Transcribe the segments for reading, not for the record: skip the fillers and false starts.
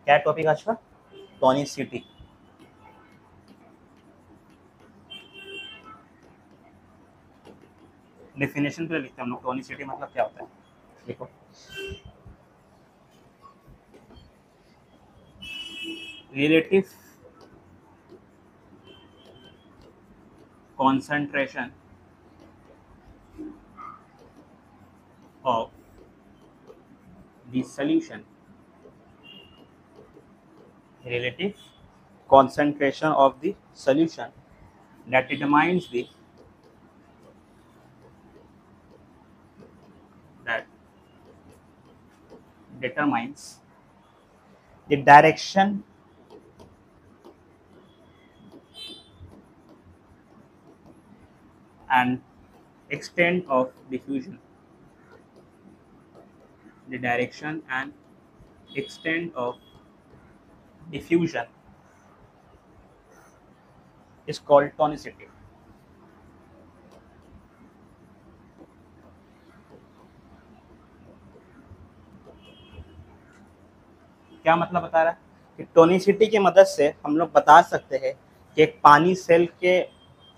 क्या टॉपिक आज का? टॉनिसिटी। डेफिनेशन पे लिखते हैं हम लोग, टॉनिसिटी मतलब क्या होता है। देखो, relative concentration of the solution, relative concentration of the solution that determines the direction and extent of diffusion. The direction and extent of diffusion is called tonicity. क्या मतलब बता रहा है कि टोनिसिटी की मदद से हम लोग बता सकते हैं कि एक पानी सेल के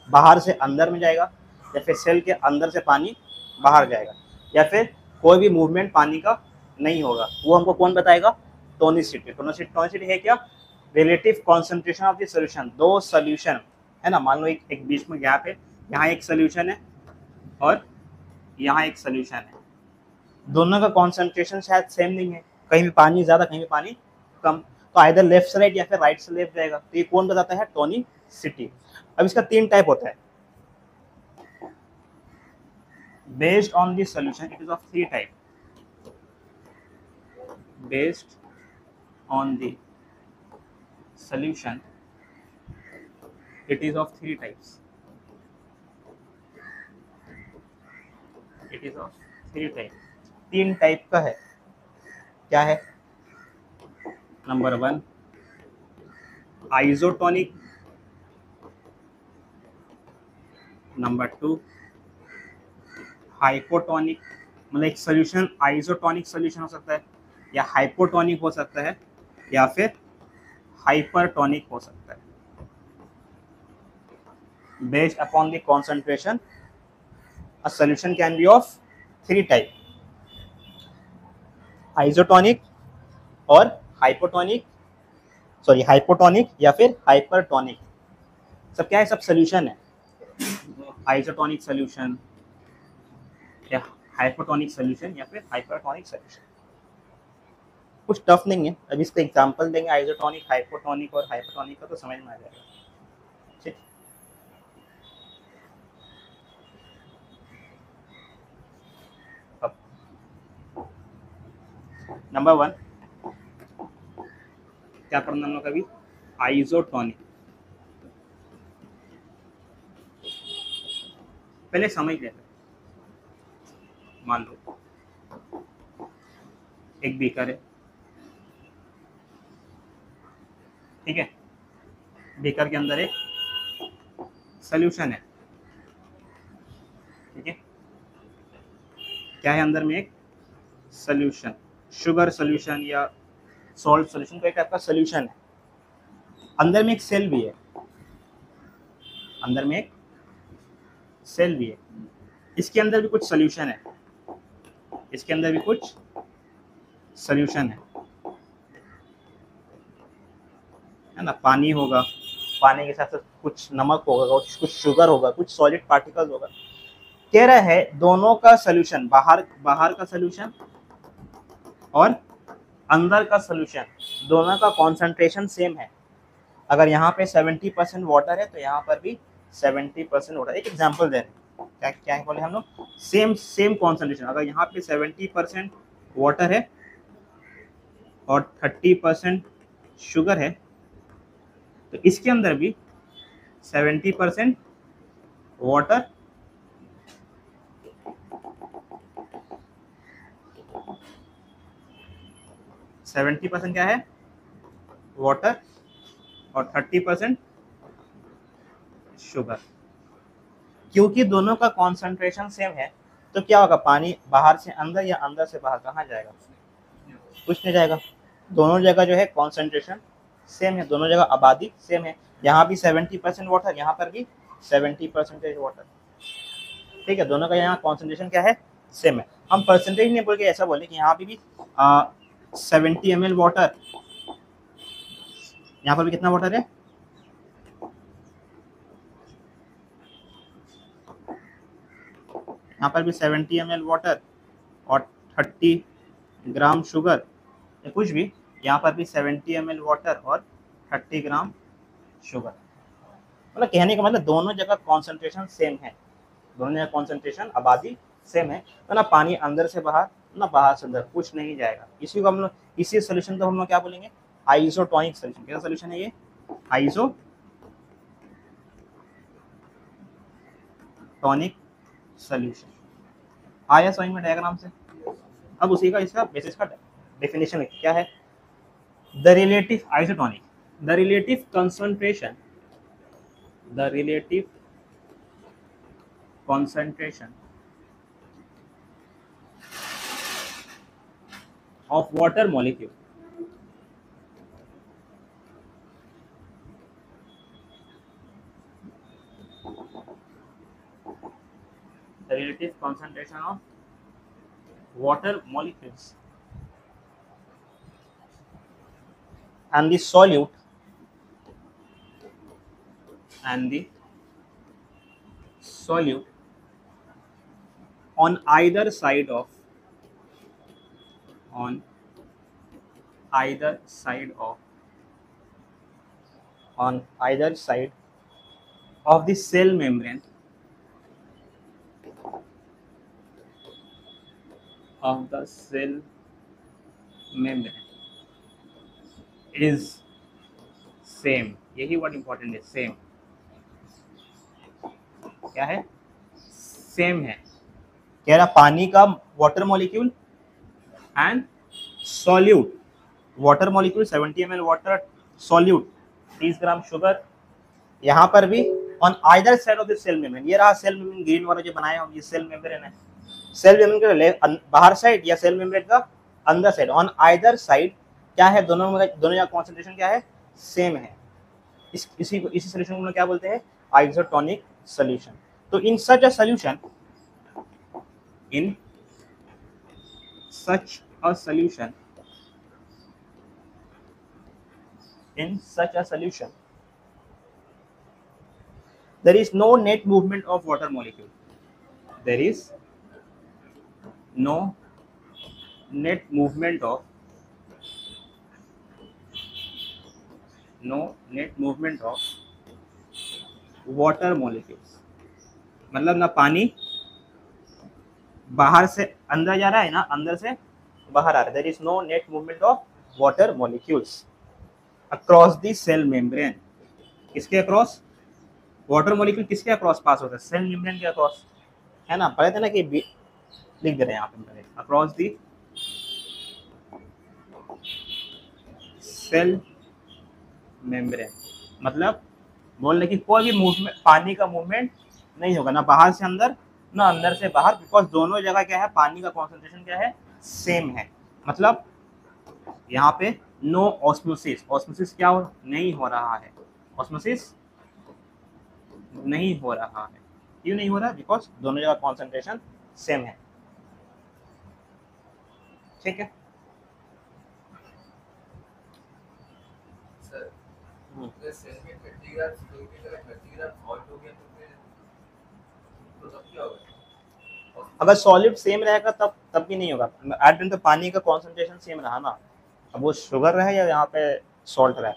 बाहर से अंदर में जाएगा या फिर सेल के अंदर से पानी बाहर जाएगा, या फिर कोई भी मूवमेंट पानी का नहीं होगा। वो हमको कौन बताएगा? टोनिसिटी। टोनिसिटी है क्या? Relative concentration of the solution. दो सॉल्यूशन है ना, मान लो एक बीच में गैप है, यहाँ एक सॉल्यूशन है और यहाँ एक सॉल्यूशन है, दोनों का कॉन्सेंट्रेशन शायद सेम नहीं है, कहीं भी पानी ज़्यादा कहीं भी पानी कम, तो आइदर लेफ्ट से राइट या फिर राइट से लेफ्ट जाएगा। तो ये कौन बताता है? टोनिसिटी। अब इसका 3 टाइप होता है। Based on the solution it is of 3 type. Based on the solution it is of 3 types. It is of 3 type. 3 type का है। क्या है? Number 1 isotonic, number 2 hypotonic. मतलब एक सॉल्यूशन आइसोटोनिक सॉल्यूशन हो सकता है, या हाइपोटोनिक हो सकता है, या फिर हाइपरटोनिक हो सकता है। Based upon the concentration a solution can be of 3 type, isotonic और हाइपोटोनिक या फिर हाइपरटोनिक। सब क्या है? सब सॉल्यूशन है। आइसोटोनिक सॉल्यूशन या हाइपोटोनिक सॉल्यूशन या फिर हाइपरटोनिक सॉल्यूशन। कुछ टफ नहीं है, अभी इसका एग्जांपल देंगे आइसोटोनिक, हाइपोटोनिक और हाइपरटोनिक का, तो समझ में आ जाएगा। ठीक, नंबर 1 क्या पढ़ना हम लोग अभी? आइसोटोनिक। पहले समझ लेते हैं। मान लो एक बीकर है, ठीक है, बीकर के अंदर एक सॉल्यूशन है, ठीक है। क्या है अंदर में? एक सॉल्यूशन, शुगर सॉल्यूशन या सॉल्ट सॉल्यूशन, कोई टाइप का सॉल्यूशन है। अंदर में एक सेल भी है, अंदर में एक सेल भी है। इसके अंदर भी कुछ सॉल्यूशन है, इसके अंदर भी कुछ सॉल्यूशन है ना। पानी होगा, पानी के साथ साथ कुछ नमक होगा, कुछ शुगर होगा, कुछ सॉलिड पार्टिकल्स होगा। कह रहा है दोनों का सॉल्यूशन, बाहर का सॉल्यूशन और अंदर का सॉल्यूशन, दोनों का कॉन्सेंट्रेशन सेम है। अगर यहाँ पे 70% वाटर है तो यहाँ पर भी 70% वाटर। एक एग्जांपल दे रहे हैं, क्या क्या बोले हम लोग? Same concentration. अगर यहाँ पे 70% वाटर है और 30% शुगर है, तो इसके अंदर भी 70% वाटर क्या है? वाटर और 30% शुगर। क्योंकि दोनों का कॉन्सेंट्रेशन सेम है तो क्या होगा? पानी बाहर से अंदर या अंदर से बाहर कहाँ जाएगा? कुछ नहीं जाएगा। दोनों जगह जो है कॉन्सेंट्रेशन सेम है, दोनों जगह आबादी सेम है। यहाँ भी 70% वाटर, यहाँ पर भी 70% वाटर। ठीक है, दोनों का यहाँ कॉन्सेंट्रेशन क्या है, सेम है। हम परसेंटेज नहीं बोल के ऐसा बोले कि यहाँ भी 70 ml वाटर, यहाँ पर भी कितना वाटर है, यहाँ पर भी 70 ml वाटर और 30 ग्राम शुगर, या कुछ भी, यहाँ पर भी 70 ml वाटर और 30 ग्राम शुगर। मतलब कहने का मतलब दोनों जगह कॉन्सेंट्रेशन सेम है, दोनों जगह कॉन्सेंट्रेशन आबादी सेम है, तो ना पानी अंदर से बाहर ना बाहर से अंदर, कुछ नहीं जाएगा। इसी को हम लोग, इसी सोल्यूशन को हम लोग क्या बोलेंगे, आइसोटोनिक सोल्यूशन। कैसा सोल्यूशन है ये, आइसोटोनिक सोल्यूशन। आया समझ में डायग्राम से। अब उसी का इसका बेसिस का डेफिनेशन क्या है, the relative isotonic, the relative concentration, the relative concentration of water molecule the relative concentration of water molecules and the solute on either side of the cell membrane is same। यही word important है, same. क्या है, same है। कह रहा पानी का water molecule and solute, water molecule 70 ml water, solute 30 gram sugar, यहाँ पर भी on either side of the cell membrane. ये रहा सेल मेम्ब्रेन ग्रीन वाला जो बनाया हम, ये सेल मेम्ब्रेन है। सेल मेम्ब्रेन का बाहर साइड या सेल मेम्ब्रेन का अंदर साइड, ऑन आइदर साइड क्या है, दोनों का कॉन्सेंट्रेशन क्या है, सेम है। इसी सोल्यूशन को हम क्या बोलते हैं, आइसोटोनिक सोल्यूशन। तो in such a solution, there is no net movement of water molecule, there is no net movement of water molecules। मतलब ना पानी बाहर से अंदर जा रहा है ना अंदर से बाहर आ रहा है। There is no net movement of water molecules across the cell membrane. किसके अक्रॉस, वाटर मॉलिक्यूल किसके अक्रॉस पास होता है, सेल मेम्ब्रेन के अक्रॉस, है ना। पढ़े थे ना कि लिख दे रहे हैं यहाँ पे, अक्रॉस द सेल मेम्ब्रेन। मतलब बोल रहे कि कोई भी मूवमेंट, पानी का मूवमेंट नहीं होगा, ना बाहर से अंदर ना अंदर से बाहर, बिकॉज दोनों जगह क्या है, पानी का कॉन्सेंट्रेशन क्या है, सेम है। मतलब यहाँ पे नो ऑस्मोसिस, ऑस्मोसिस क्या नहीं हो रहा है, ऑस्मोसिस नहीं हो रहा है। क्यों नहीं हो रहा, बिकॉज दोनों जगह कॉन्सेंट्रेशन सेम है। ठीक है सेल में 30 ग्राम शुगर की जगह 30 ग्राम सॉल्ट हो गया तो फिर तो तब क्या होगा, अगर सॉलिड सेम रहेगा तब भी नहीं होगा। एट द तो पानी का कॉन्सेंट्रेशन सेम रहा ना, अब वो शुगर रहे या यहाँ पे सॉल्ट रहे,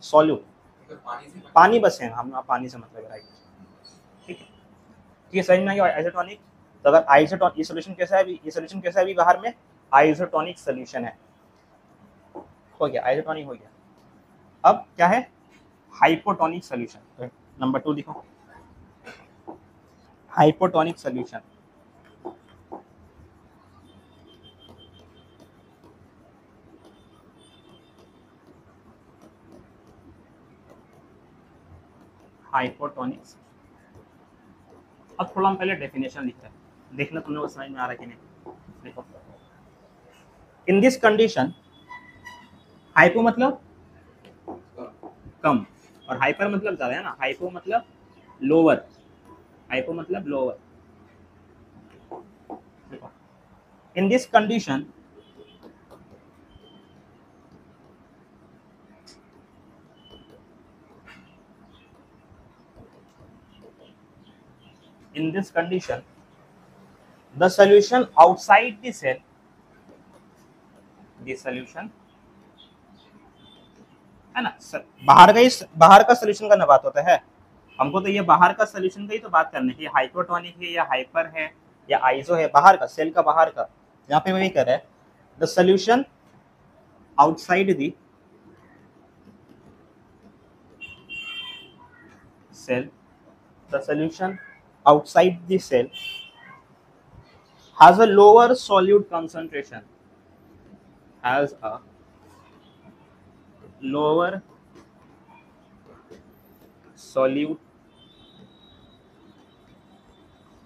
सॉल्यूट पानी बस है, हम पानी से मतलब है। ठीक है, ये समझ में आ गया आइसोटोनिक। तो अगर आइसोटोनिक, ये सॉल्यूशन कैसा है, ये सॉल्यूशन कैसा है, अभी बाहर में आइसोटोनिक सॉल्यूशन है। हो गया आइसोटोनिक, हो गया। अब क्या है, हाइपोटोनिक सॉल्यूशन। तो नंबर 2 लिखो, हाइपोटोनिक सॉल्यूशन। हाइपोटोनिक्स। अब थोड़ा हम पहले डेफिनेशन लिखते हैं, देखना तुम लोग समझ में आ रहा है कि नहीं। देखो, इन दिस कंडीशन हाइपो मतलब कम। कम और हाइपर मतलब ज्यादा है ना, हाइपो मतलब लोअर, हाइपो मतलब lower. In this condition in this condition the solution outside the cell, the solution है ना सर, बाहर का सोल्यूशन का ना बात होता है, हमको तो ये बाहर का सोल्यूशन का ही तो बात करनी है, हाइपोटोनिक है या हाइपर है या आइसो है, बाहर का, सेल का बाहर का, यहाँ पे वही कर रहा है। The solution outside the cell, the solution outside the cell has a lower solute concentration, has a lower solute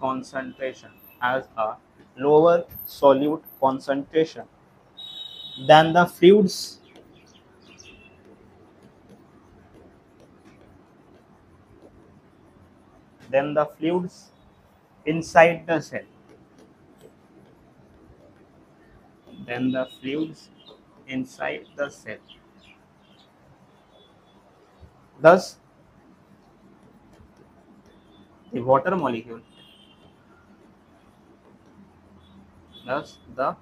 concentration, has a lower solute concentration than the fluids inside the cell, than the fluids inside the cell. Thus, the water molecule, thus the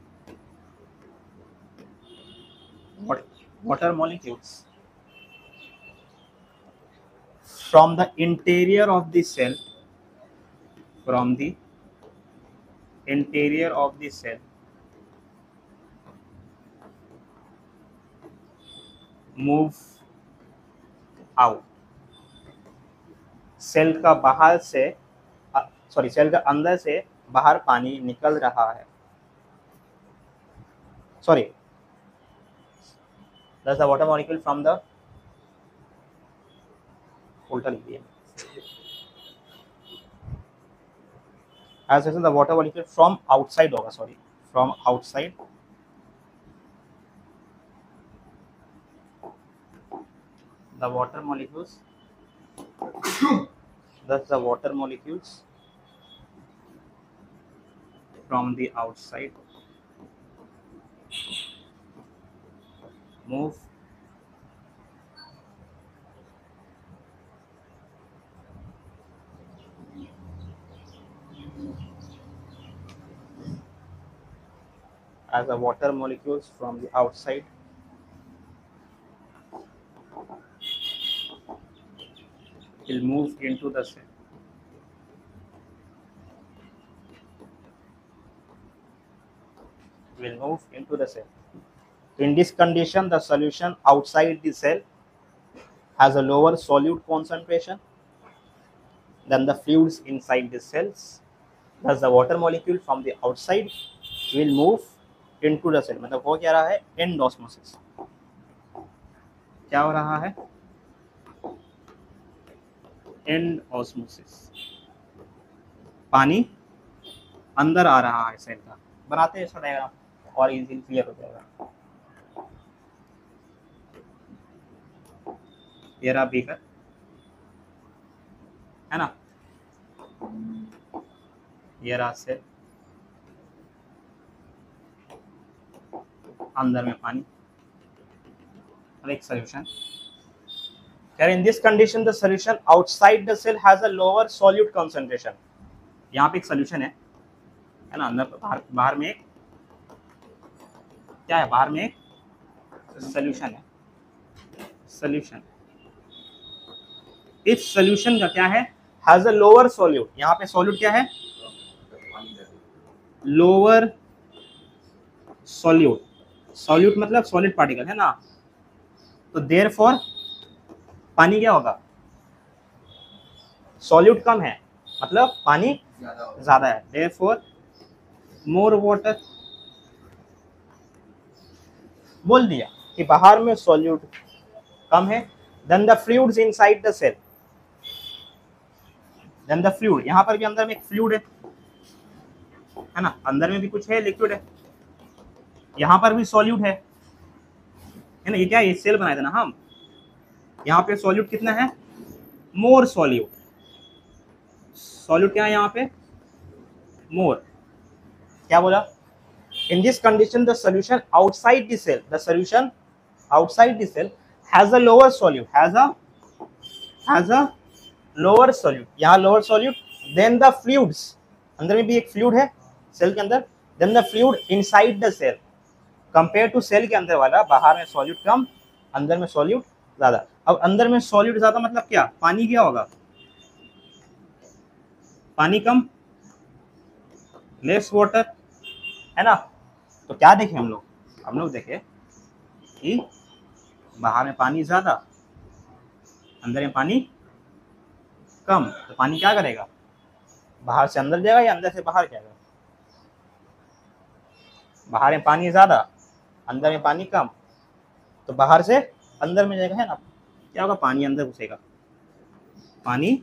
water molecules from the interior of the cell, from the interior of the cell move out, cell का बाहर से sorry cell का अंदर से बाहर पानी निकल रहा है, sorry thus the water molecule from the उल्टा लिख दिया, as the water molecule from outside होगा, sorry from outside the water molecules, thus the water molecules from the outside move as the water molecules from the outside will move into the cell. Will move into the cell. In this condition, the solution outside the cell has a lower solute concentration than the fluids inside the cells. Thus, the water molecule from the outside will move into the cell. मतलब हो क्या रहा है? End osmosis. क्या हो रहा है? End osmosis. पानी अंदर आ रहा है सेल का। बनाते हैं इसका डायग्राम और इजीली क्लियर हो जाएगा। ये रहा बीकर, है ना, ये रहा सेल, अंदर में पानी और एक solution. In this condition, the solution outside the cell has a lower solute concentration. यहाँ पे एक सॉल्यूशन है ना, अंदर बाहर में एक क्या है, बाहर में एक सॉल्यूशन है, सॉल्यूशन। इस सॉल्यूशन का क्या है, हैज अ लोअर सॉल्यूट। यहाँ पे सॉल्यूट क्या है, लोअर सॉल्यूट। सॉल्यूट मतलब सॉलिड पार्टिकल है ना, तो देयरफॉर पानी क्या होगा, सॉल्यूट कम है मतलब पानी ज्यादा है, देयरफॉर मोर वाटर। बोल दिया कि बाहर में सॉल्यूट कम है, then the fluids inside the cell, then the fluid, यहां पर भी अंदर में एक फ्लूइड है ना, अंदर में भी कुछ है, लिक्विड है, यहां पर भी सॉल्यूट है है ना, ये क्या है, ये सेल बनाया था ना हम, यहाँ पे सॉल्यूट कितना है, मोर सॉल्यूट, सॉल्यूट क्या है यहाँ पे, मोर, क्या बोला, in this condition the solution outside the cell, the solution outside the cell has a lower solute, has a lower solute, यहाँ lower solute, then the fluids, अंदर में भी एक फ्लूइड है सेल के अंदर, then the fluid inside the cell compare to cell के अंदर वाला, बाहर में सॉल्यूट कम, अंदर में सॉल्यूट ज्यादा। अब अंदर में सॉल्यूट ज्यादा मतलब क्या, पानी क्या होगा, पानी कम, लेस वाटर, है ना। तो क्या देखे हम लोग देखे कि बाहर में पानी ज्यादा, अंदर में पानी कम, तो पानी क्या करेगा, बाहर से अंदर जाएगा या अंदर से बाहर जाएगा, बाहर में पानी ज्यादा, अंदर में पानी कम, तो बाहर से अंदर में जाएगा, है ना, क्या होगा, पानी अंदर घुसेगा, पानी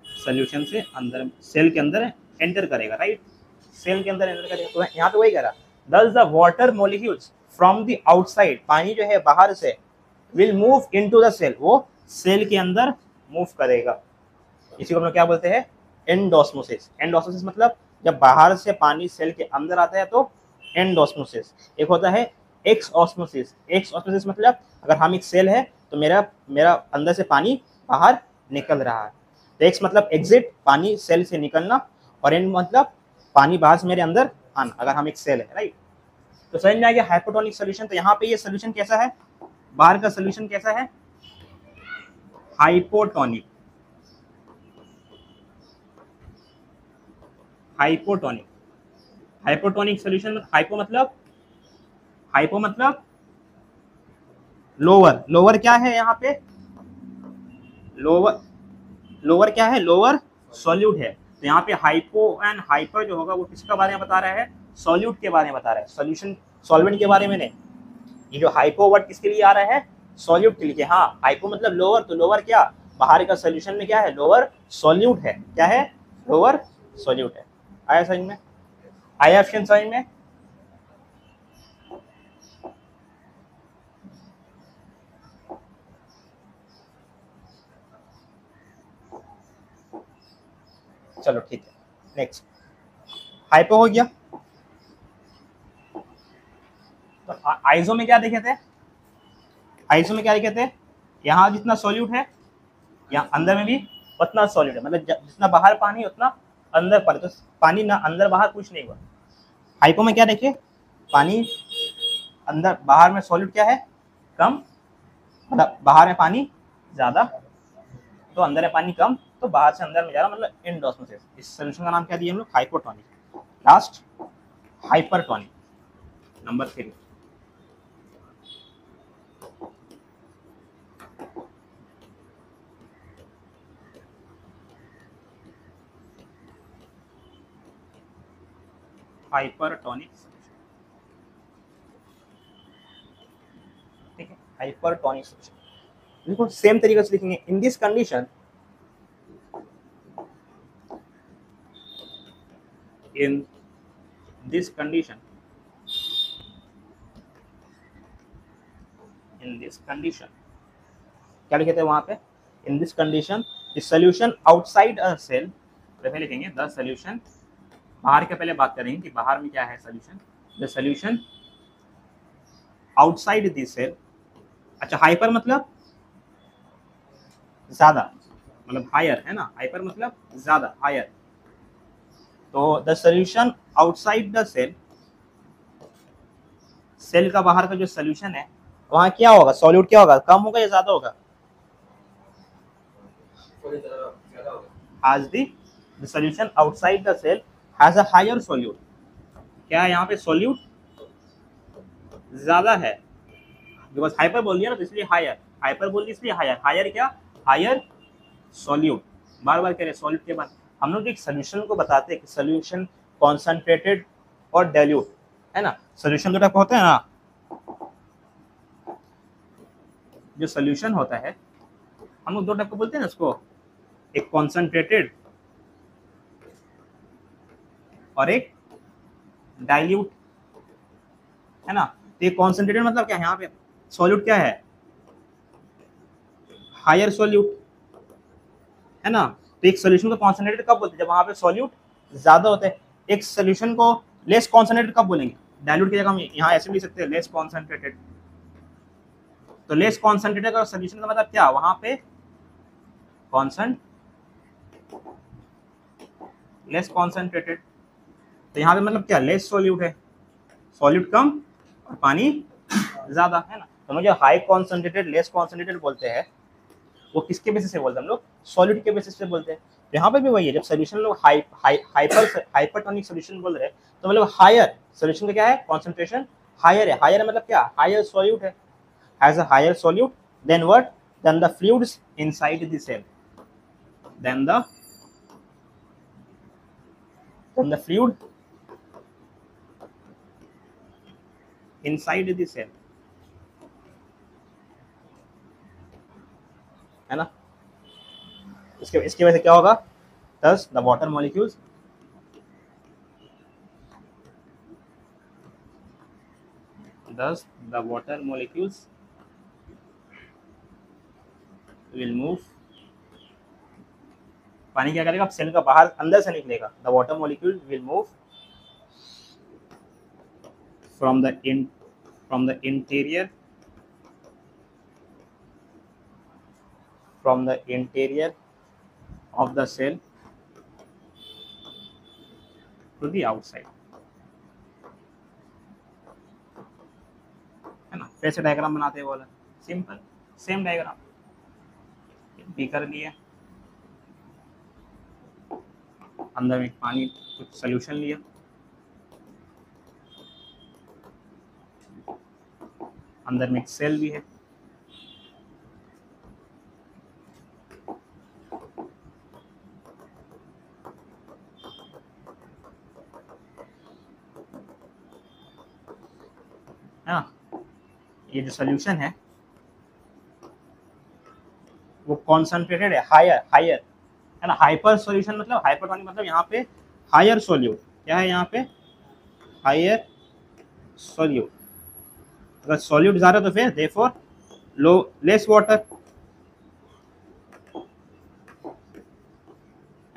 सॉल्यूशन से अंदर सेल के अंदर एंटर करेगा, राइट, सेल के अंदर एंटर करेगा। तो यहाँ पे वही कह रहा, thus the water molecules from the outside, पानी जो है बाहर से, will move into the cell, वो सेल के अंदर मूव करेगा, इसी को हम लोग क्या बोलते हैं, एंडोस्मोसिस। एंडोस्मोसिस मतलब जब बाहर से पानी सेल के अंदर आता है तो एंडोस्मोसिस। एक होता है एक्सऑस्मोसिस, एक्सऑस्मोसिस मतलब अगर हम एक सेल है तो मेरा अंदर से पानी बाहर निकल रहा है, तो एक्स मतलब एग्जिट, पानी सेल से निकलना, और एंड मतलब पानी बाहर से मेरे अंदर आना, अगर हम एक सेल है, राइट। तो समझ में आ गया हाइपोटोनिक सॉल्यूशन। तो यहाँ पे ये सॉल्यूशन कैसा है, बाहर का सॉल्यूशन कैसा है, hypotonic, hypotonic, hypotonic solution, hypo मतलब लोअर, लोअर क्या है यहाँ पे, लोअर क्या है, लोअर सॉल्यूट है। तो यहाँ पे हाइपो एंड हाइपर जो होगा वो किसके बारे में बता रहा है, सॉल्यूट के बारे में बता रहा है, सॉल्यूशन सॉल्वेंट के बारे में नहीं। ये जो हाइपो वर्ड किसके लिए आ रहा है, सॉल्यूट के लिए। हाँ, हाइपो मतलब लोअर, तो लोअर क्या, बाहर का सॉल्यूशन में क्या है, लोअर सॉल्यूट है, क्या है, लोअर सॉल्यूट है। आया समझ में, आया ऑप्शन समझ में। चलो ठीक है, नेक्स्ट हाइपो हो गया। तो आइजो में क्या देखे थे, आइजो में क्या देखे थे, यहाँ जितना सॉल्यूट है यहाँ अंदर में भी उतना सॉल्यूट है, मतलब जितना बाहर पानी उतना अंदर पर, तो पानी ना अंदर बाहर कुछ नहीं हुआ। हाइपो में क्या देखे, पानी अंदर, बाहर में सॉल्यूट क्या है, कम, मतलब बाहर में पानी ज्यादा तो अंदर में पानी कम, तो बाहर से अंदर में जा रहा, मतलब एंडोस्मोसिस। इस सॉल्यूशन का नाम क्या दिया हम लोग, hypotonic. Last hypertonic, number 3। Hypertonic, ठीक है, हाइपरटोनिक सॉल्यूशन बिल्कुल सेम तरीके से लिखेंगे। In this condition, in this condition, in this condition क्या लिखे थे वहां पे, in this condition the solution outside a cell, पहले लिखेंगे द सॉल्यूशन, बाहर के पहले बात करेंगे कि बाहर में क्या है solution, the solution outside the cell. अच्छा, हाइपर मतलब ज्यादा, मतलब हायर, है ना, हाइपर मतलब ज्यादा, हायर। तो the solution outside the cell, cell का बाहर का जो सॉल्यूशन है वहां क्या होगा, सॉल्यूट क्या होगा, कम होगा या ज्यादा होगा, as the solution outside the cell has a higher solute, क्या है यहाँ पे, सोल्यूट ज्यादा है, बिकॉज हाइपर बोल दिया ना तो इसलिए हायर, हाइपर बोल दिया इसलिए हायर, हायर क्या, हायर सोल्यूट। बार बार कह रहे सोल्यूट के बाद हम लोग एक सोल्यूशन को बताते हैं कि सोल्यूशन कॉन्सेंट्रेटेड और डाइल्यूट, है ना। सोल्यूशन दो टाइप का होता है ना, जो सोल्यूशन होता है हम लोग दो टाइप का बोलते हैं ना उसको, एक कॉन्सेंट्रेटेड और एक डाइल्यूट, है ना। तो ये कॉन्सेंट्रेटेड मतलब क्या है, यहाँ पे सॉल्यूट क्या है, हायर सॉल्यूट, है ना। तो एक सोल्यूशन को कॉन्सेंट्रेटेड कब बोलते हैं, जब वहां पे सॉल्यूट ज्यादा होते हैं। एक सोल्यूशन को लेस कॉन्सेंट्रेटेड कब बोलेंगे, डाइल्यूट की जगह हम यहाँ ऐसे भी लिख सकते हैं लेस कॉन्सेंट्रेटेड। तो लेस कॉन्सेंट्रेटेड का सोल्यूशन का मतलब क्या, वहां पे कॉन्सेंट लेस कॉन्सेंट्रेटेड, तो यहाँ पे मतलब क्या, लेस सॉल्यूट है, सॉल्यूट कम और पानी ज्यादा, है ना। तो हम जो हाई कॉन्सेंट्रेटेड लेस कॉन्सेंट्रेटेड बोलते हैं वो किसके बेसिस से बोलते हैं हम लोग, सॉल्यूट के बेसिस पे बोलते हैं। यहाँ पे भी वही है, जब सोल्यूशन लोग हाइपरटोनिक सोल्यूशन बोल रहे हैं तो मतलब हायर सोल्यूशन का क्या है, कॉन्सेंट्रेशन हायर है। हायर मतलब क्या, हायर सॉल्यूट है, has a higher solute than what, than the fluids inside the cell, then the fluid inside the cell, है ना। इसके वजह से क्या होगा, thus the water molecules will move, पानी क्या करेगा, सेल का बाहर अंदर से निकलेगा, the water molecule will move from the interior of the cell to the outside, है ना। कैसे डायग्राम बनाते हैं बोला, सिंपल सेम डायग्राम, बीकर लिया, अंदर में पानी कुछ सोल्यूशन लिया, अंदर में एक सेल भी है, ना। ये जो सोल्यूशन है वो कॉन्सेंट्रेटेड है, हायर हायर, है ना। हाइपर सॉल्यूशन मतलब हाइपरटोनिक मतलब यहाँ पे हायर सॉल्यूट, क्या है यहाँ पे, हायर सॉल्यूट। अगर सॉल्यूट ज्यादा तो फिर देयरफॉर लो लेस वाटर,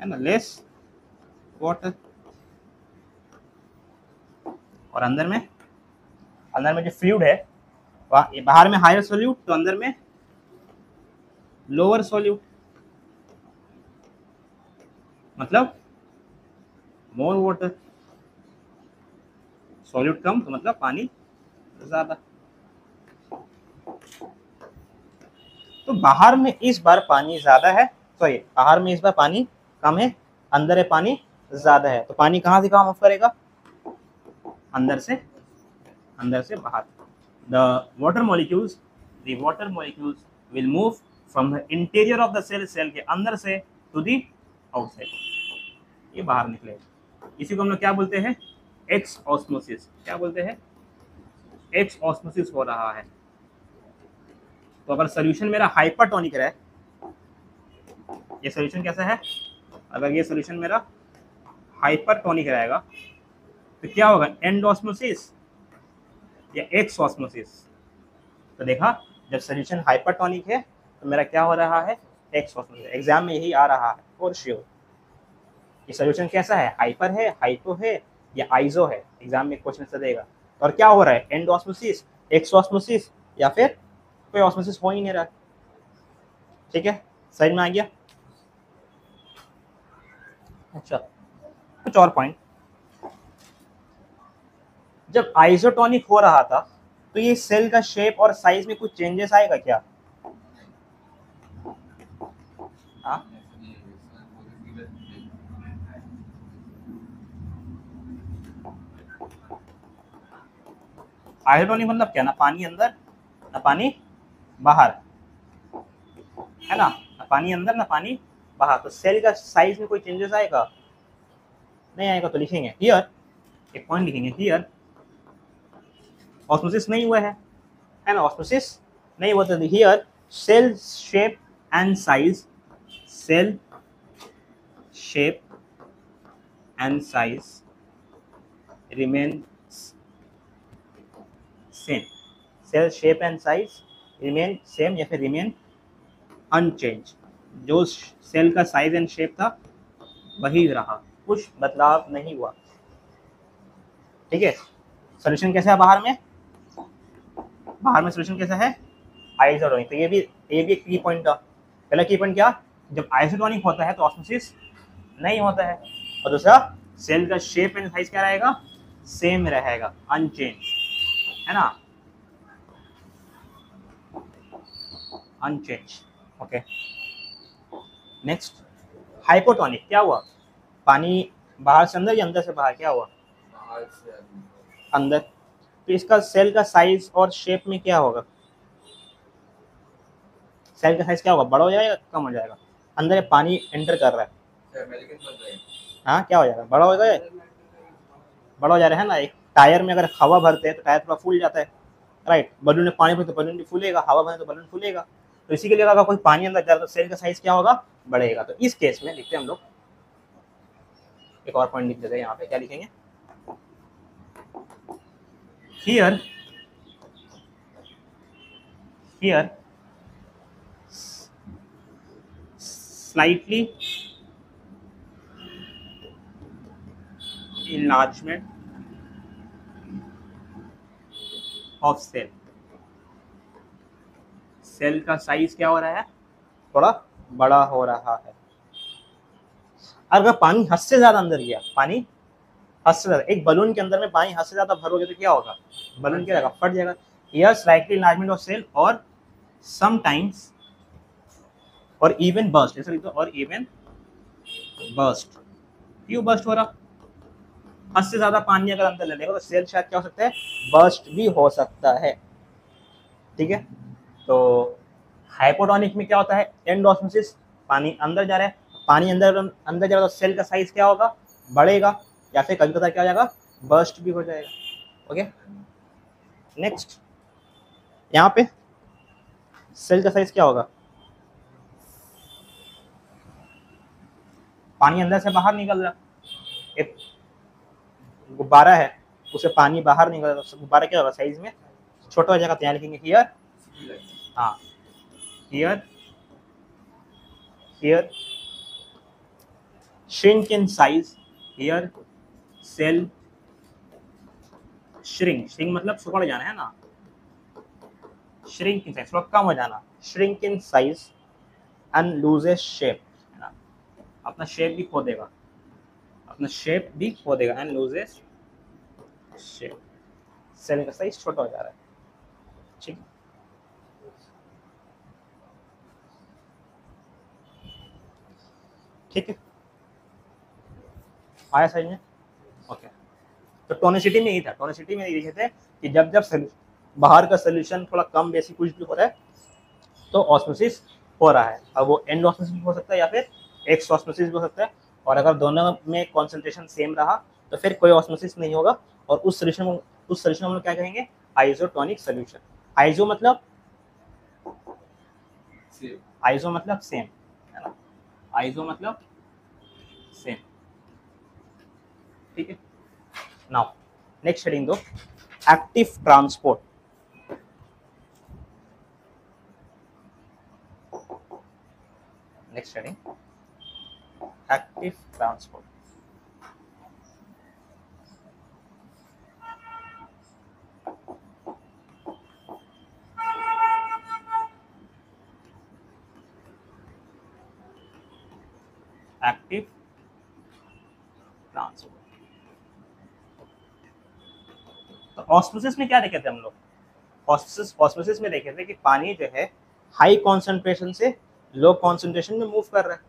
है ना, लेस वाटर। और अंदर में जो फ्लूइड है बाहर में हायर सॉल्यूट तो अंदर में लोअर सॉल्यूट, मतलब मोर वाटर, सॉल्यूट कम तो मतलब पानी ज्यादा। तो बाहर में इस बार पानी ज्यादा है, सॉरी बाहर में इस बार पानी कम है, अंदर है पानी ज्यादा है। तो पानी कहाँ से कहाँ मूव करेगा, अंदर से बाहर। The water molecules will move from the interior of the cell, cell के अंदर से टू दी आउटसाइड, ये बाहर निकलेगा। इसी को हम लोग क्या बोलते हैं, एक्स ऑस्मोसिस। क्या बोलते हैं, एक्स ऑस्मोसिस हो रहा है। तो अगर सोल्यूशन मेरा हाइपरटोनिक है, ये सोल्यूशन कैसा है, अगर ये सोल्यूशन मेरा हाइपरटोनिक रहेगा तो क्या होगा, एंड ऑस्मोसिस या एक्स ऑस्मोसिस। तो देखा, जब सोल्यूशन हाइपरटोनिक है तो मेरा क्या हो रहा है, एक्स ऑस्मोसिस। एग्जाम में यही आ रहा है फॉर श्योर। ये सोल्यूशन कैसा है, हाइपर है, हाइपो है या आइजो है, एग्जाम में क्वेश्चन से देगा। और क्या हो रहा है, एंड ऑस्मोसिस, एक्स ऑस्मोसिस या फिर कोई ऑस्मोसिस हो ही नहीं रहा। ठीक है, समझ में आ गया। अच्छा, कुछ और पॉइंट, जब आइसोटोनिक हो रहा था तो ये सेल का शेप और साइज में कुछ चेंजेस आएगा क्या, हाँ। आइसोटोनिक मतलब क्या, ना पानी अंदर ना पानी बाहर, है ना पानी अंदर ना पानी बाहर। तो सेल का साइज में कोई चेंजेस आएगा, नहीं आएगा। तो लिखेंगे हियर, एक पॉइंट लिखेंगे हियर ऑस्मोसिस नहीं हुआ है ना, ऑस्मोसिस नहीं हुआ। तो here cell shape and size, cell shape and size remains same, cell shape and size remain same या फिर रिमेन अनचेंज। जो सेल का साइज एंड शेप था वही रहा, कुछ बदलाव नहीं हुआ। ठीक है, सोल्यूशन कैसा है बाहर में? बाहर में सोल्यूशन कैसा है? आइसोटोनिक। तो ये भी एक की पॉइंट था। पहला की पॉइंट क्या, जब आइसोटोनिक होता है तो ऑस्मोसिस नहीं होता है, और दूसरा सेल का शेप एंड साइज क्या रहेगा? सेम रहेगा, अनचेंज, है ना, अनचेंज। Okay, next hypotonic. क्या हुआ? पानी बाहर से अंदर या अंदर से बाहर? क्या हुआ? बाहर से अंदर। तो इसका सेल का साइज और शेप में क्या होगा? सेल का साइज क्या होगा? बड़ा हो जाएगा, कम हो जाएगा? अंदर पानी एंटर कर रहा है, अमेरिकन बन रहे हैं। हाँ, क्या हो जाएगा? बड़ा होगा, बड़ा हो जा रहा है ना। एक टायर में अगर हवा भरते हैं तो टायर थोड़ा फूल जाता है, राइट। बलून में पानी भरे तो बलून भी फूलेगा, हवा भरे तो बलून फूलेगा। तो इसी के लिए अगर कोई पानी अंदर जा रहा है तो सेल का साइज क्या होगा? बढ़ेगा। तो इस केस में लिखते हैं हम लोग, एक और पॉइंट लिख देते हैं यहाँ पे। क्या लिखेंगे? Here slightly enlargement of cell। Cell का साइज क्या हो रहा है? थोड़ा बड़ा हो रहा है। अगर पानी हद से ज्यादा अंदर गया, पानी हद से ज्यादा, एक बलून के अंदर में पानी हद से ज्यादा भरोगे तो क्या होगा? बलून क्या होगा? फट जाएगा। Here slightly enlargement of cell और समटाइम्स और इवन बर्स्ट। ऐसा लिख दो, और इवन बर्स्ट। क्यों बर्स्ट हो रहा? हद से ज्यादा पानी अगर अंदर ले लेगा तो सेल शायद क्या हो सकता है? बर्स्ट भी हो सकता है। ठीक है, तो हाइपोटोनिक में क्या होता है? एंड ऑस्मोसिस, पानी अंदर जा रहा है, पानी अंदर अंदर जा रहा है तो सेल का साइज क्या होगा? बढ़ेगा, या फिर कभी कभार क्या हो जाएगा? बर्स्ट भी हो जाएगा। ओके, नेक्स्ट यहाँ पे सेल का साइज क्या होगा? पानी अंदर से बाहर निकल रहा, एक गुब्बारा है, उसे पानी बाहर निकल रहा, तो गुब्बारा क्या होगा? साइज में छोटा हो जाएगा। तो यहाँ लिखेंगे हियर, हाँ, here shrink in size। here cell shrink मतलब सिकुड़ जाना, है ना, shrink in size थोड़ा कम हो जाना, shrink in size and loses shape, है ना, अपना शेप भी खो देगा, and loses shape। सेल का साइज छोटा हो जा रहा है। ठीक, ठीक है, आया समझ में? ओके, तो टोनिसिटी में ही था, टोनिसिटी में लिखे थे कि जब जब बाहर का सोल्यूशन थोड़ा कम बेसी कुछ भी हो रहा है तो ऑस्मोसिस हो रहा है। अब वो एंड ऑस्मोसिस भी हो सकता है या फिर एक्स ऑस्मोसिस भी हो सकता है, और अगर दोनों में कॉन्सेंट्रेशन सेम रहा तो फिर कोई ऑस्मोसिस नहीं होगा, और उस सोल्यूशन हम लोग क्या कहेंगे? Isotonic solution. आइसो मतलब सेम, है ना, आइसो मतलब सेम। ठीक है, नाउ नेक्स्ट हेडिंग दो, active transport. Next heading, active transport. Active transport. तो ऑस्मोसिस में क्या देखे थे हम लोग? ऑस्मोसिस में देखे थे कि पानी जो है हाई कॉन्सेंट्रेशन से लो कॉन्सेंट्रेशन में मूव कर रहा है।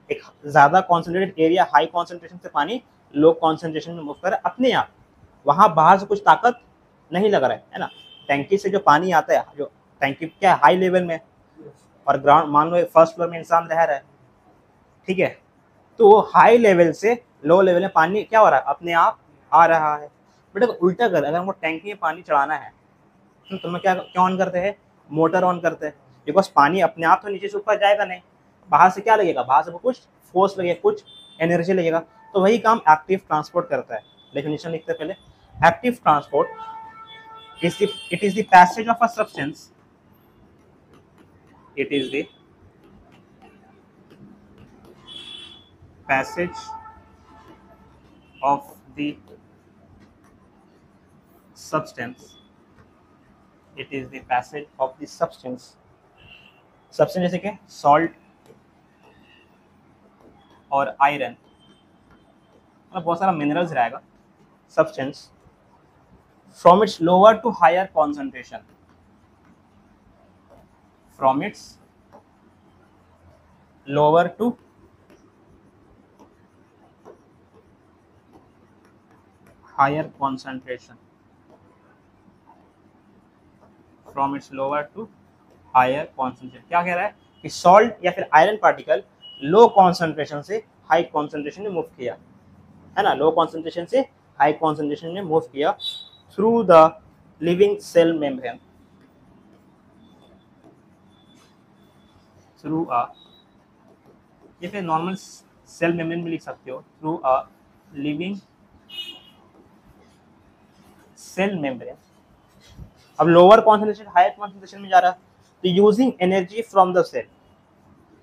एक ज्यादा कॉन्सेंट्रेटेड एरिया हाई कॉन्सेंट्रेशन से पानी लो कॉन्सेंट्रेशन में मूव कर रहा है अपने आप, वहां बाहर से कुछ ताकत नहीं लग रहा है ना। टैंकी से जो पानी आता है, जो टैंकी क्या हाई लेवल में, और ग्राउंड मान लो फर्स्ट फ्लोर में इंसान रह रहा है, ठीक है, तो हाई लेवल से लो लेवल में पानी क्या हो रहा है? अपने आप आ रहा है। बट अगर उल्टा कर, अगर हमको टैंकी में पानी चढ़ाना है तो हम क्या ऑन करते हैं? मोटर ऑन करते हैं, बिकॉज पानी अपने आप तो नीचे से ऊपर जाएगा नहीं, बाहर से क्या लगेगा? बाहर से कुछ फोर्स लगेगा, कुछ एनर्जी लगेगा। तो वही काम एक्टिव ट्रांसपोर्ट करता है। डेफिनेशन लिखते हैं पहले, active transport it is the passage of a substance. It is the passage of the substance. It is the passage of the substance. Substance जैसे कि salt और आयरन, मतलब बहुत सारा मिनरल्स रहेगा. Substance from its lower to higher concentration. From its lower to higher concentration. From its lower to higher concentration. क्या कह रहा है कि सॉल्ट या फिर आयरन पार्टिकल लो कॉन्सेंट्रेशन से हाई कॉन्सेंट्रेशन में मूव किया, है ना. लो कॉन्सेंट्रेशन से हाई कॉन्सेंट्रेशन में मूव किया through the living cell membrane. Through a, ये फिर नॉर्मल सेल मेम्ब्रेन भी लिख सकते हो. Through a living cell membrane. अब लोअर कॉन्सेंट्रेशन हायर कॉन्सेंट्रेशन में जा रहा है, तो using energy from the cell,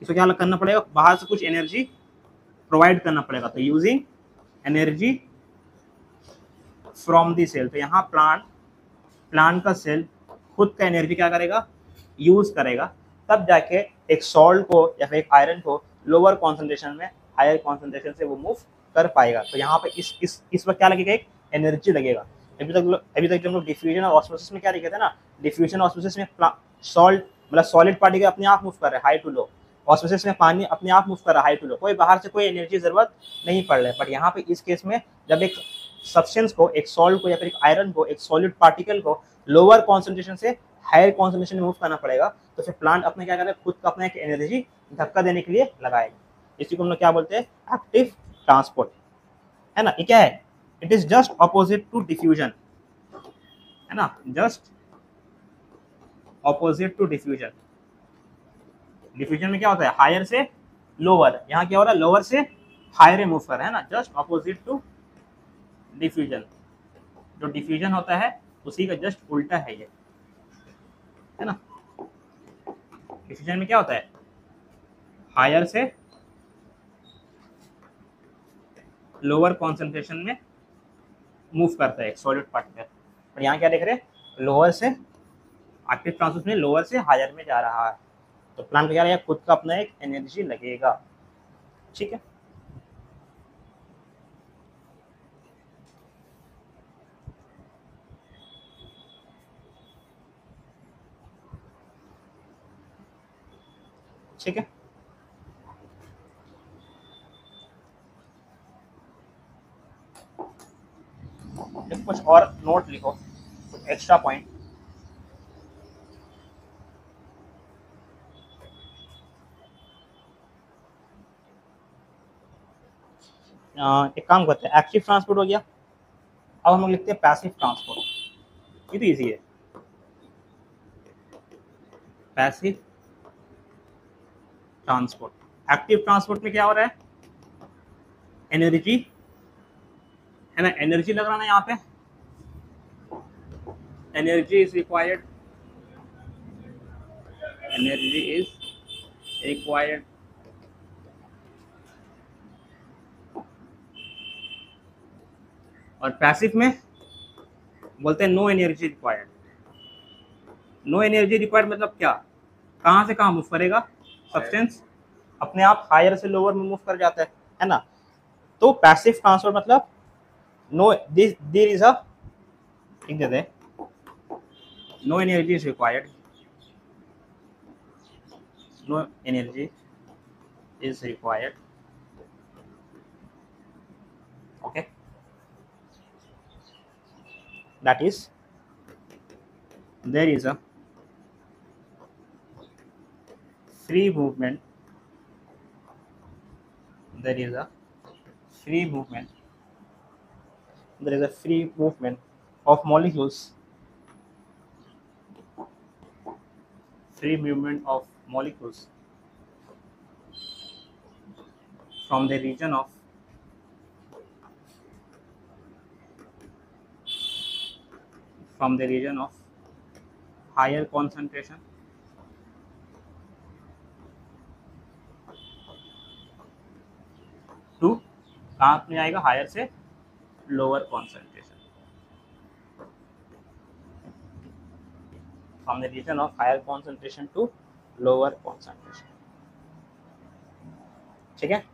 इसको क्या करना पड़ेगा, बाहर से कुछ एनर्जी प्रोवाइड करना पड़ेगा. तो using energy from the cell, तो यहाँ प्लांट का सेल खुद का एनर्जी क्या करेगा, यूज करेगा, तब जाके एक सॉल्ट को या फिर एक आयरन को लोअर कॉन्सेंट्रेशन में हायर कॉन्सेंट्रेशन से वो मूव कर पाएगा. तो यहाँ पे इस वक्त क्या लगेगा, एक एनर्जी लगेगा. अभी तक जब हम लोग डिफ्यूजन और ऑस्मोसिस में क्या लिखे थे ना, डिफ्यूजन ऑस्मोसिस में सॉल्ट मतलब सॉलिड पार्टिकल अपने आप मूव कर रहा है हाई टू लो. ऑस्मोसिस में पानी अपने आप मूव कर रहा है हाई टू लो, कोई बाहर से कोई एनर्जी जरूरत नहीं पड़ रहा है. बट यहाँ पे इस केस में जब एक सब्सटेंस को, एक सॉल्ट को या फिर एक आयरन को, एक सॉलिड पार्टिकल को लोअर कॉन्सेंट्रेशन से हायर कॉन्सेंट्रेशन में मूव करना पड़ेगा, तो फिर प्लांट अपने क्या करेगा, खुद का अपना एक एनर्जी धक्का देने के लिए लगाएगा. इसी को हम लोग क्या बोलते हैं, एक्टिव ट्रांसपोर्ट, है ना. ये क्या है, it is just opposite to diffusion, है ना, just opposite to diffusion. Diffusion में क्या होता है, हायर से लोअर, यहाँ क्या हो रहा है, लोअर से हायर में मूव कर रहा है ना, जस्ट ऑपोजिट टू डिफ्यूजन. जो डिफ्यूजन होता है उसी का जस्ट उल्टा है ये, है ना. डिफ्यूजन में क्या होता है, हायर से लोअर कॉन्सेंट्रेशन में मूव करता है एक सॉलिड पार्टिकल. और यहाँ क्या देख रहे हैं, लोअर से एक्टिव ट्रांसपोर्ट में लोअर से हायर में जा रहा है. तो प्लांट क्या रहेगा, खुद का अपना एक एनर्जी लगेगा. ठीक है. ठीक है. कुछ और नोट लिखो, कुछ एक्स्ट्रा पॉइंट. एक काम करते हैं, एक्टिव ट्रांसपोर्ट हो गया. अब हम लोग लिखते हैं पैसिव ट्रांसपोर्ट. ये तो इजी है. Passive transport. एक्टिव ट्रांसपोर्ट में क्या हो रहा है, एनर्जी, है ना, एनर्जी लग रहा है ना यहाँ पे, energy is required, energy is required. और पैसिव में बोलते हैं no energy required. No energy required मतलब क्या, कहाँ से कहाँ मूव करेगा, सब्सटेंस अपने आप हायर से लोअर में मूव कर जाता है ना. तो पैसिव ट्रांसफर मतलब नो देयर इज अ, लिख देते हैं, no energy is required, no energy is required. Okay, that is there is a free movement, there is a free movement, there is a free movement of molecules, free movement of molecules from the region of from the region of higher concentration to, कहाँ में आएगा, higher से lower concentration, from the region of higher concentration to lower concentration. ठीक है,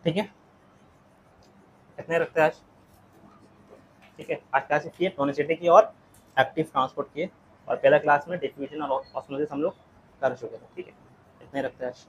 ठीक है, कितने रखते हैं आज। ठीक है, आज क्लास किए टोनिसिटी की और एक्टिव ट्रांसपोर्ट किए, और पहला क्लास में डिफ्यूजन और ऑस्मोसिस हम लोग कर चुके थे। ठीक है, इतने रखते हैं आज।